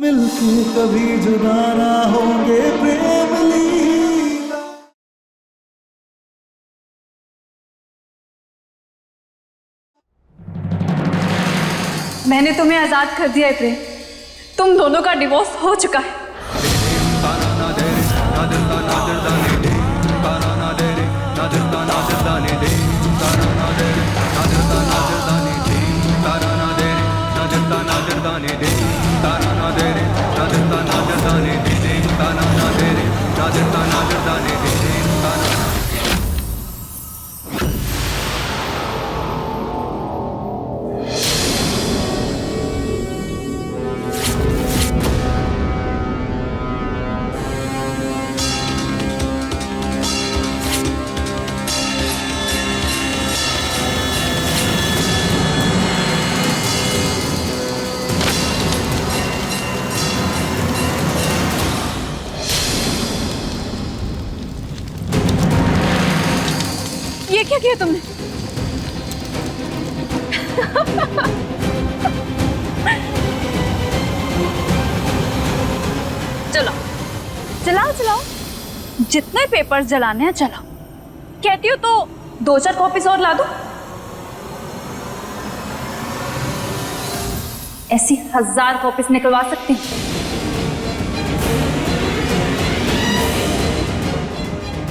मिलके कभी जुदा ना होंगे प्रेम लीला। मैंने तुम्हें आजाद कर दिया है प्रेम। तुम दोनों का डिवोर्स हो चुका है। ये क्या किया तुमने? चलो चलाओ चलाओ, जितने पेपर्स जलाने हैं चलाओ। कहती हो तो 2-4 कॉपीज और ला दो। ऐसी 1000 कॉपीज निकलवा सकती हूँ।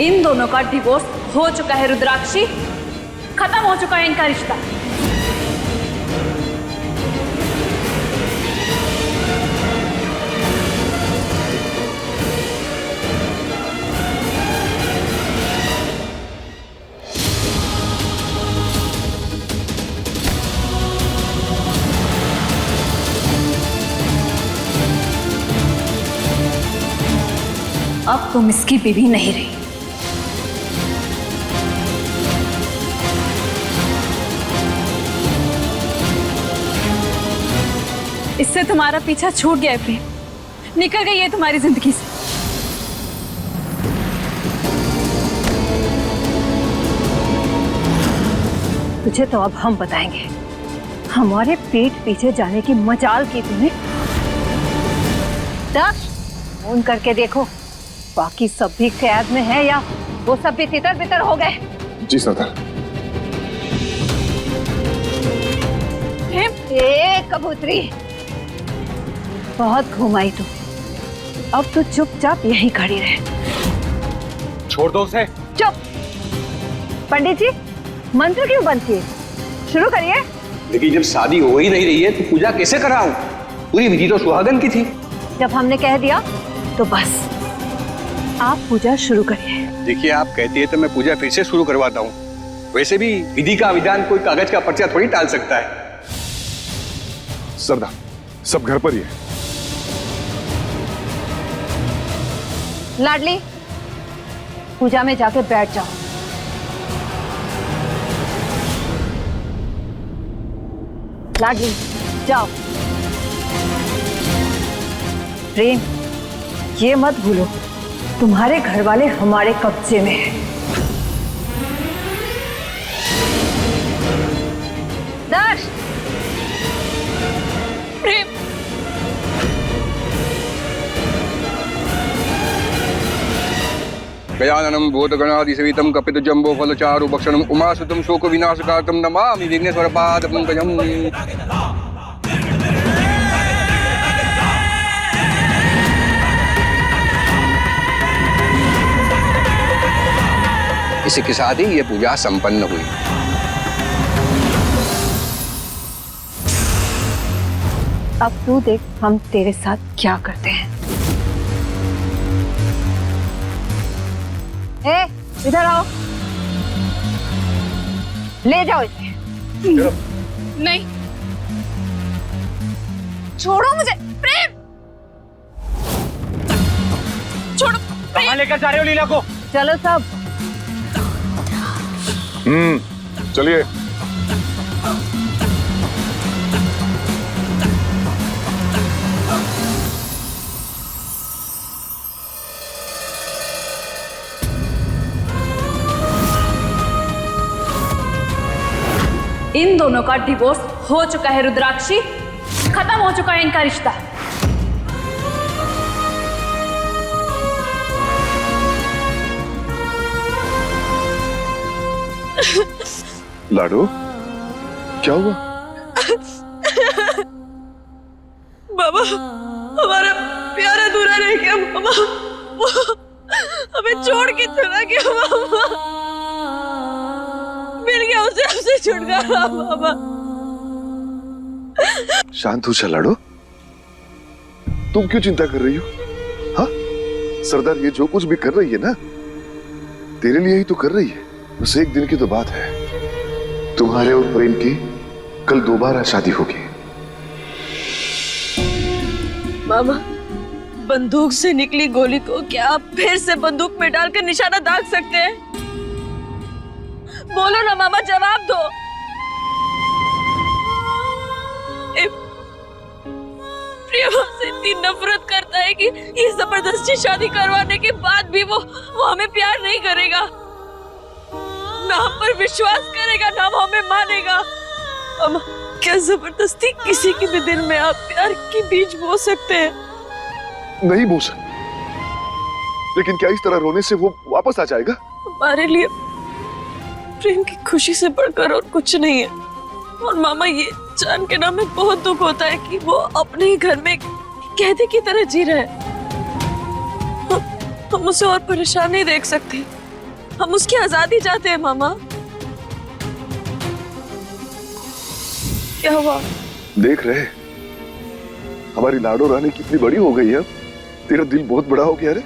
इन दोनों का डिवोर्स हो चुका है रुद्राक्षी, खत्म हो चुका है इनका रिश्ता। अब तुम इसकी बीवी नहीं रही। इससे तुम्हारा पीछा छूट गया है प्रेम, निकल गई है तुम्हारी जिंदगी से। तुझे तो अब हम बताएंगे, हमारे पेट पीछे जाने की मजाल की तूने। दक्ष, फोन करके देखो बाकी सब भी कैद में है या वो सब भी तितर बितर हो गए। जी सरदार। ए कबूतरी, बहुत घुमाई तू, अब तो चुपचाप यहीं खड़ी रहे। छोड़ दो उसे। चुप। पंडित जी, मंत्र क्यों बंद किए? शुरू करिए। लेकिन जब शादी हो ही नहीं रही है तो पूजा कैसे कराऊं? पूरी विधि तो सुहागन की थी। जब हमने कह दिया तो बस आप पूजा शुरू करिए। देखिए, आप कहती है तो मैं पूजा फिर से शुरू करवाता हूँ। वैसे भी विधि का विधान कोई कागज का पर्चा थोड़ी टाल सकता है। सरदार, सब घर पर ही है। लाडली, पूजा में जाके बैठ जाओ। लाडली, जाओ। प्रेम, ये मत भूलो तुम्हारे घर वाले हमारे कब्जे में हैं। दक्ष, प्रेम, गजाननं भूतगणाधिसेवितं कपितजम्बो फलचारु भक्षणं उमासुतं शोक विनाशकारतं नमामि विघ्नेश्वर पाद पंकजम्। इसी के साथ ही ये पूजा संपन्न हुई। अब तू देख हम तेरे साथ क्या करते हैं। ए, इधर आओ, ले जाओ इसे। नहीं, छोड़ो मुझे प्रेम, छोड़ो। कहाँ लेकर जा रहे हो लीला को? चलो सब। चलिए। इन दोनों का डिवोर्स हो चुका है रुद्राक्षी, खत्म हो चुका है इनका रिश्ता। लाडो, क्या हुआ? मामा, हमारा प्यार अधूरा रह गया मामा। वो हमें छोड़ के चला गया मामा। मिल गया उसे, हमसे छुटकारा मामा। शांत हो जा लाडो, तुम क्यों चिंता कर रही हो? हाँ, सरदार ये जो कुछ भी कर रही है ना, तेरे लिए ही तो कर रही है। बस एक दिन की तो बात है, तुम्हारे और प्रेम की कल दोबारा शादी होगी। मामा, बंदूक से निकली गोली को क्या आप फिर से बंदूक में डालकर निशाना दाग सकते हैं? बोलो ना मामा, जवाब दो। प्रियम हमसे इतनी नफरत करता है कि ये जबरदस्ती शादी करवाने के बाद भी वो हमें प्यार नहीं करेगा, ना हम पर विश्वास करेगा, ना वो हमें मानेगा। मामा, क्या जबरदस्ती किसी के भी दिल में आप प्यार की बीज बो सकते हैं? नहीं बो सकते, लेकिन क्या इस तरह रोने से वो वापस आ जाएगा? हमारे लिए प्रेम की खुशी से बढ़कर और कुछ नहीं है। और मामा, ये जान के ना हमें बहुत दुख होता है कि वो अपने ही घर में कैदी की तरह जी रहा है। हम उसे और परेशान नहीं देख सकते, हम उसकी आजादी चाहते हैं मामा। क्या हुआ? देख रहे, हमारी लाडो रानी कितनी बड़ी हो गई है। तेरा दिल बहुत बड़ा हो गया रे।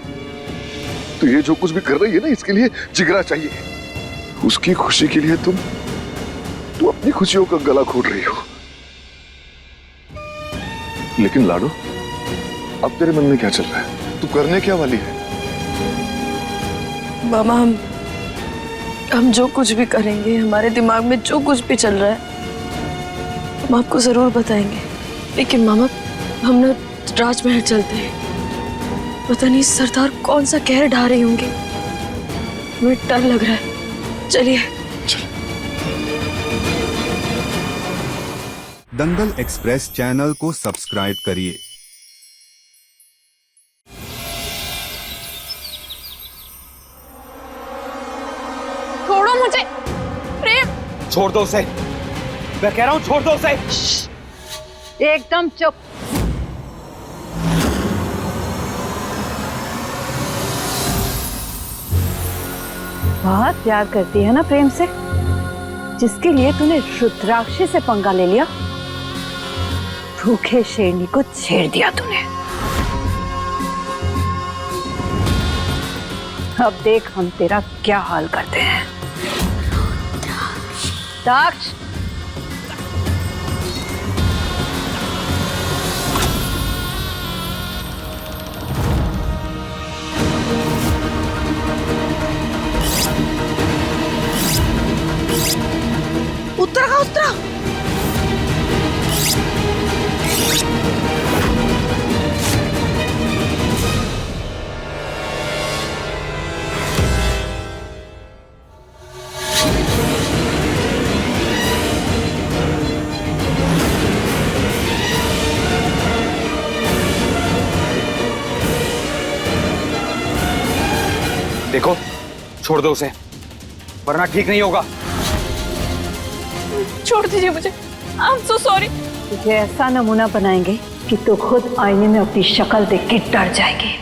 तो ये जो कुछ भी कर रही है ना, इसके लिए जिगरा चाहिए। उसकी खुशी के लिए तुम अपनी खुशियों का गला घोट रही हो। लेकिन लाडो, अब तेरे मन में क्या चल रहा है? तू करने क्या वाली है? मामा, हम जो कुछ भी करेंगे, हमारे दिमाग में जो कुछ भी चल रहा है, हम आपको जरूर बताएंगे। लेकिन मामा, हम ना राजमहल चलते हैं। पता नहीं सरदार कौन सा कहर ढा रहे होंगे, हमें डर लग रहा है। चलिए। दंगल एक्सप्रेस चैनल को सब्सक्राइब करिए। छोड़ो मुझे प्रेम। छोड़ दो उसे, मैं कह रहा हूँ छोड़ दो उसे। एकदम चुप। बहुत प्यार करती है ना प्रेम से, जिसके लिए तूने रुद्राक्षी से पंगा ले लिया। भूखे शेरनी को छेड़ दिया तूने। अब देख हम तेरा क्या हाल करते हैं। दाक्ष, उतरा उतरा। देखो, छोड़ दो उसे, वरना ठीक नहीं होगा। छोड़ दीजिए मुझे, आई एम सो सॉरी। तुझे ऐसा नमूना बनाएंगे कि तू खुद आईने में अपनी शक्ल देख के डर जाएगी।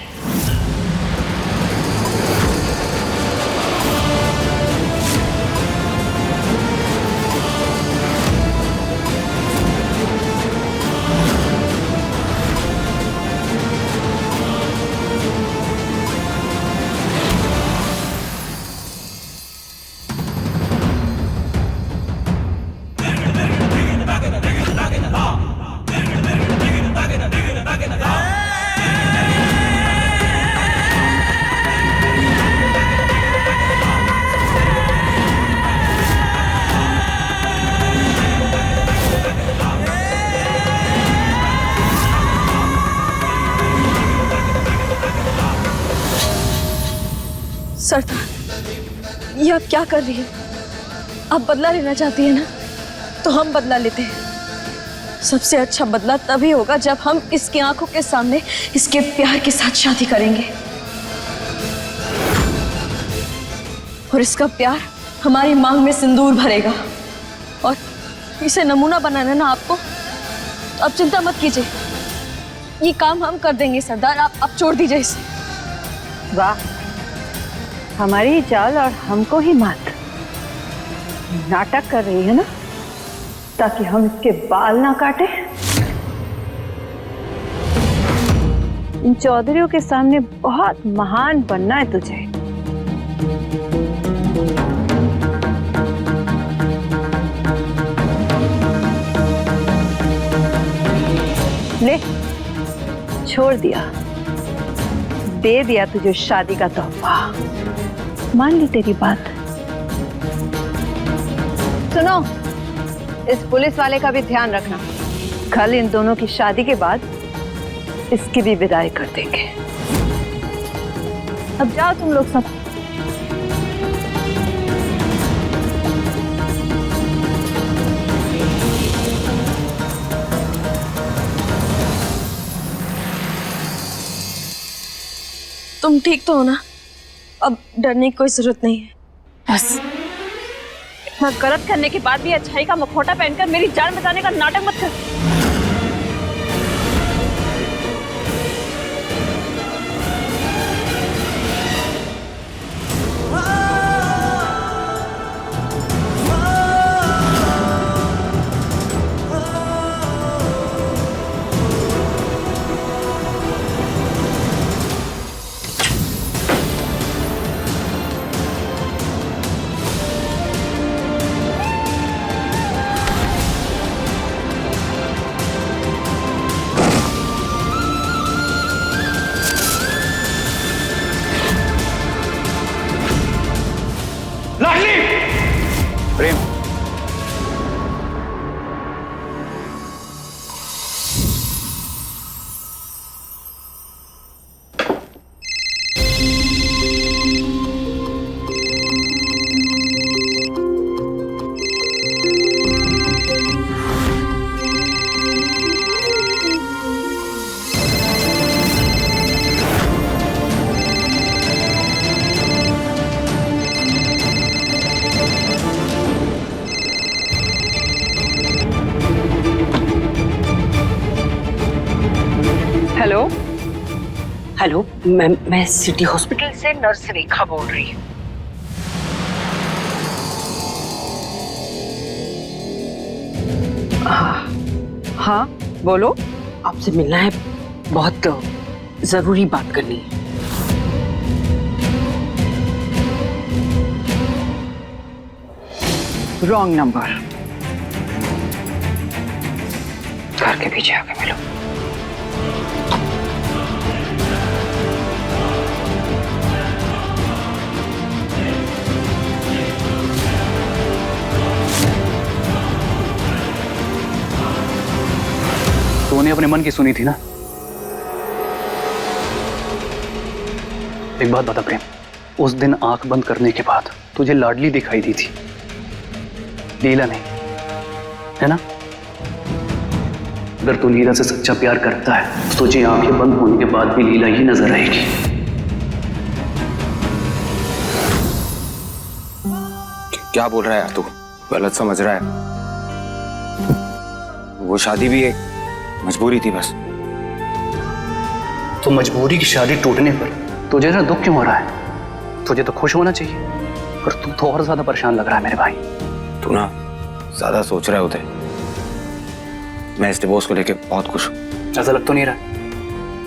सरदार, ये आप क्या कर रही है? आप बदला लेना चाहती है ना, तो हम बदला लेते हैं। सबसे अच्छा बदला तभी होगा जब हम इसकी आंखों के सामने इसके प्यार के साथ शादी करेंगे, और इसका प्यार हमारी मांग में सिंदूर भरेगा। और इसे नमूना बनाना है ना आपको, तो अब चिंता मत कीजिए, ये काम हम कर देंगे सरदार, आप छोड़ दीजिए इसे। वाह, हमारी चाल और हमको ही मात। नाटक कर रही है ना, ताकि हम इसके बाल ना काटे। इन चौधरियों के सामने बहुत महान बनना है तुझे। ले, छोड़ दिया, दे दिया तुझे शादी का तोहफा। मान ली तेरी बात। सुनो, इस पुलिस वाले का भी ध्यान रखना। कल इन दोनों की शादी के बाद इसकी भी विदाई कर देंगे। अब जाओ तुम लोग सब। तुम ठीक तो हो ना? अब डरने की कोई जरूरत नहीं है। बस इतना गलत करने के बाद भी अच्छाई का मुखौटा पहनकर मेरी जान बचाने का नाटक मत कर। प्रेम, हेलो हेलो, मैं सिटी हॉस्पिटल से नर्स रेखा बोल रही हूँ। हाँ बोलो। आपसे मिलना है, बहुत जरूरी बात करनी है। Wrong number. घर के पीछे आके मिलो। तूने अपने मन की सुनी थी ना? एक बात बता प्रेम, उस दिन आंख बंद करने के बाद तुझे लाडली दिखाई दी थी, लीला नहीं, है ना? अगर तू लीला से सच्चा प्यार करता है तो तुझे आंखें बंद होने के बाद भी लीला ही नजर आएगी। क्या बोल रहा है यार तू? गलत समझ रहा है। वो शादी भी एक मजबूरी थी बस। तो मजबूरी की शादी टूटने पर तुझे ना दुख क्यों हो रहा है? तुझे तो खुश होना चाहिए, पर तू तो और ज्यादा परेशान लग रहा है मेरे भाई। तू ना ज्यादा सोच रहा है उदय। मैं इस डिवोर्स को लेके बहुत खुश हूँ। ऐसा लग तो नहीं रहा,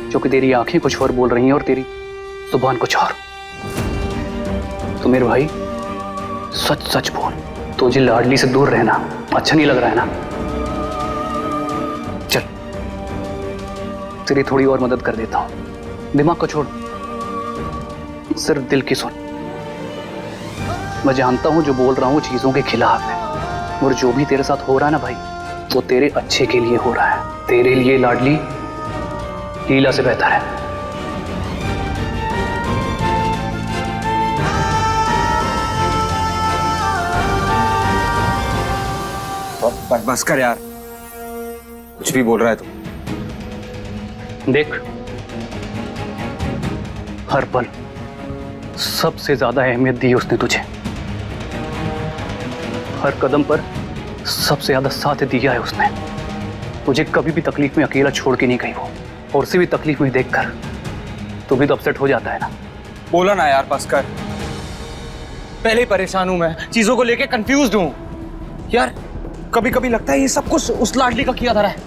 क्योंकि तेरी आंखें कुछ और बोल रही हैं और तेरी जुबान कुछ और। तो मेरे भाई सच सच बोल, तुझे लाडली से दूर रहना अच्छा नहीं लग रहा है ना? चल तेरी थोड़ी और मदद कर देता हूं। दिमाग को छोड़, सिर्फ दिल की सुन। मैं जानता हूं जो बोल रहा हूं चीजों के खिलाफ है, और जो भी तेरे साथ हो रहा है ना भाई, वो तेरे अच्छे के लिए हो रहा है। तेरे लिए लाडली लीला से बेहतर है। बस कर यार, कुछ भी बोल रहा है तू। देख, हर पल सबसे ज्यादा अहमियत दी उसने तुझे। हर कदम पर सबसे ज्यादा साथ दिया है उसने। मुझे कभी भी तकलीफ में अकेला छोड़ के नहीं गई वो, और उसे भी तकलीफ में देखकर तू भी तो अपसेट हो जाता है ना। बोला ना यार भास्कर, पहले ही परेशान हूं मैं, चीजों को लेके कंफ्यूज्ड हूं यार। कभी कभी लगता है ये सब कुछ उस लाडली का किया धरा है।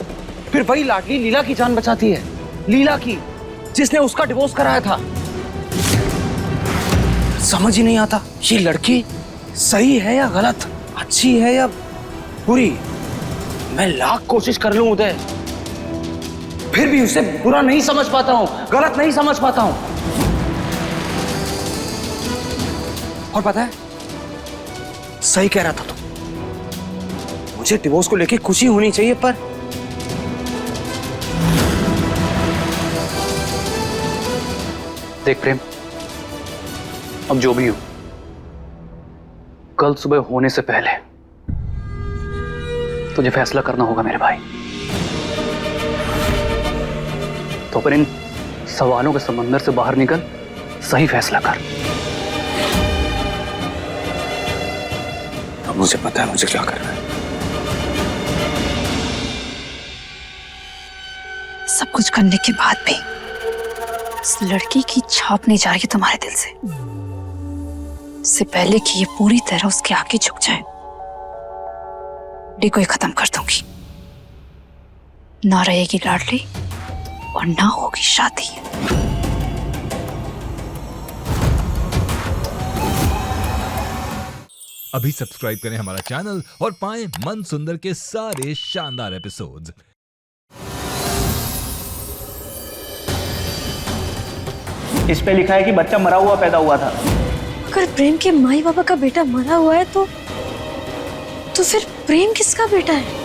फिर वही लाडली लीला की जान बचाती है, लीला की, जिसने उसका डिवोर्स कराया था। समझ ही नहीं आता ये लड़की सही है या गलत, अच्छी है या बुरी। मैं लाख कोशिश कर लूं उदय, फिर भी उसे बुरा नहीं समझ पाता हूं, गलत नहीं समझ पाता हूं। और पता है, सही कह रहा था तू, मुझे डिवोर्स को लेके खुशी होनी चाहिए, पर देख प्रेम, अब जो भी हो, कल सुबह होने से पहले तुझे फैसला करना होगा मेरे भाई। तो पर इन सवालों के समंदर से बाहर निकल, सही फैसला कर। अब मुझे पता है मुझे क्या करना है। सब कुछ करने के बाद भी इस लड़की की छाप नहीं जा रही तुम्हारे दिल से। इससे पहले कि ये पूरी तरह उसके आगे झुक जाए, डी को ही खत्म कर दूंगी। ना रहेगी लाडली और ना होगी शादी। अभी सब्सक्राइब करें हमारा चैनल और पाएं मन सुंदर के सारे शानदार एपिसोड्स। इस पे लिखा है कि बच्चा मरा हुआ पैदा हुआ था। अगर प्रेम के माई बाबा का बेटा मरा हुआ है तो फिर प्रेम किसका बेटा है?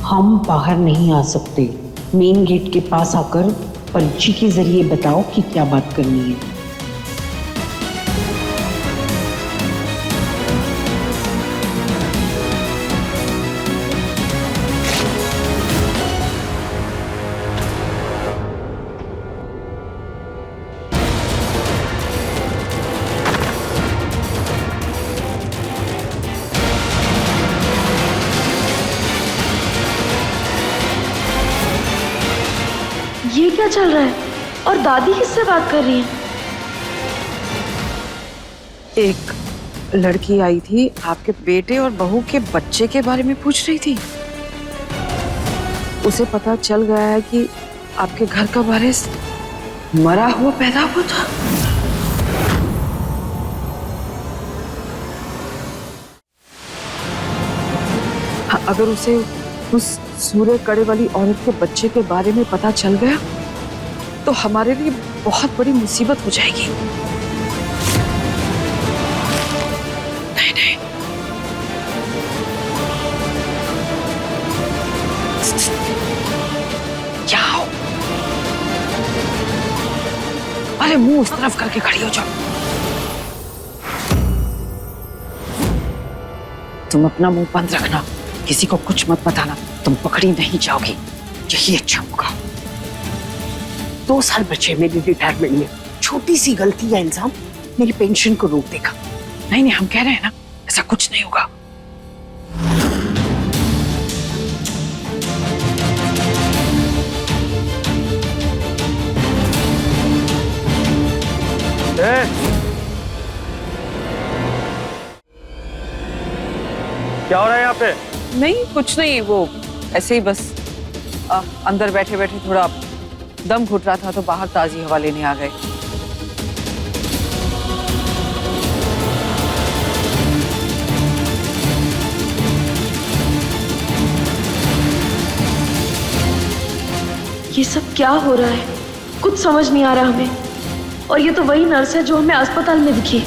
हम बाहर नहीं आ सकते। मेन गेट के पास आकर पर्ची के जरिए बताओ कि क्या बात करनी है। ये क्या चल रहा है? और दादी किससे बात कर रही है? एक लड़की आई थी, आपके बेटे और बहू के बच्चे के बारे में पूछ रही थी। उसे पता चल गया है कि आपके घर का वारिस मरा हुआ पैदा हुआ था। हाँ, अगर उसे उस सूर्य कड़े वाली औरत के बच्चे के बारे में पता चल गया तो हमारे लिए बहुत बड़ी मुसीबत हो जाएगी। नहीं नहीं, क्या हो? अरे मुंह उस तरफ करके खड़ी हो जाओ। तुम अपना मुंह बंद रखना, किसी को कुछ मत बताना, तुम पकड़ी नहीं जाओगी, यही अच्छा होगा। 2 साल बचे मेरी रिटायरमेंट में, छोटी सी गलती या इल्जाम मेरी पेंशन को रोक देगा। नहीं, हम कह रहे हैं ना, ऐसा कुछ नहीं होगा। क्या हो रहा है यहाँ पे? नहीं, कुछ नहीं, वो ऐसे ही बस अंदर बैठे बैठे थोड़ा दम घुट रहा था तो बाहर ताजी हवा लेने आ गए। ये सब क्या हो रहा है? कुछ समझ नहीं आ रहा हमें। और ये तो वही नर्स है जो हमें अस्पताल में दिखी।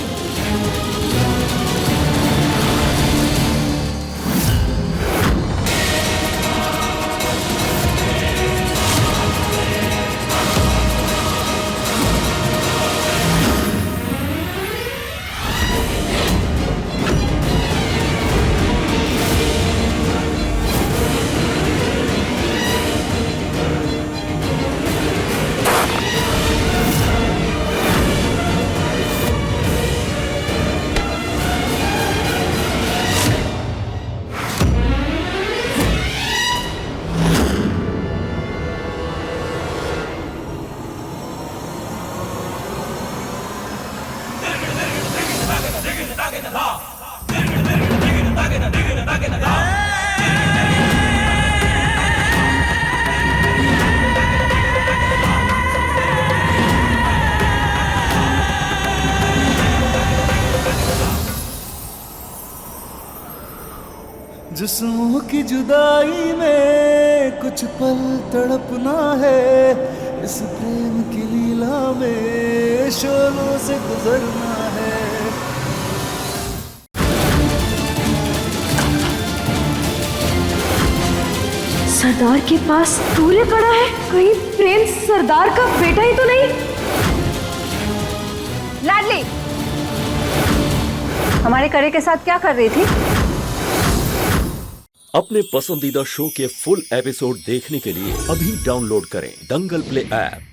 जिस्मों की जुदाई में कुछ पल तड़पना है, इस प्रेम की लीला में शोलों से गुजरना है। सरदार के पास सूर्य पड़ा है, कहीं प्रिंस सरदार का बेटा ही तो नहीं? लाडली, हमारे करे के साथ क्या कर रही थी? अपने पसंदीदा शो के फुल एपिसोड देखने के लिए अभी डाउनलोड करें दंगल प्ले ऐप।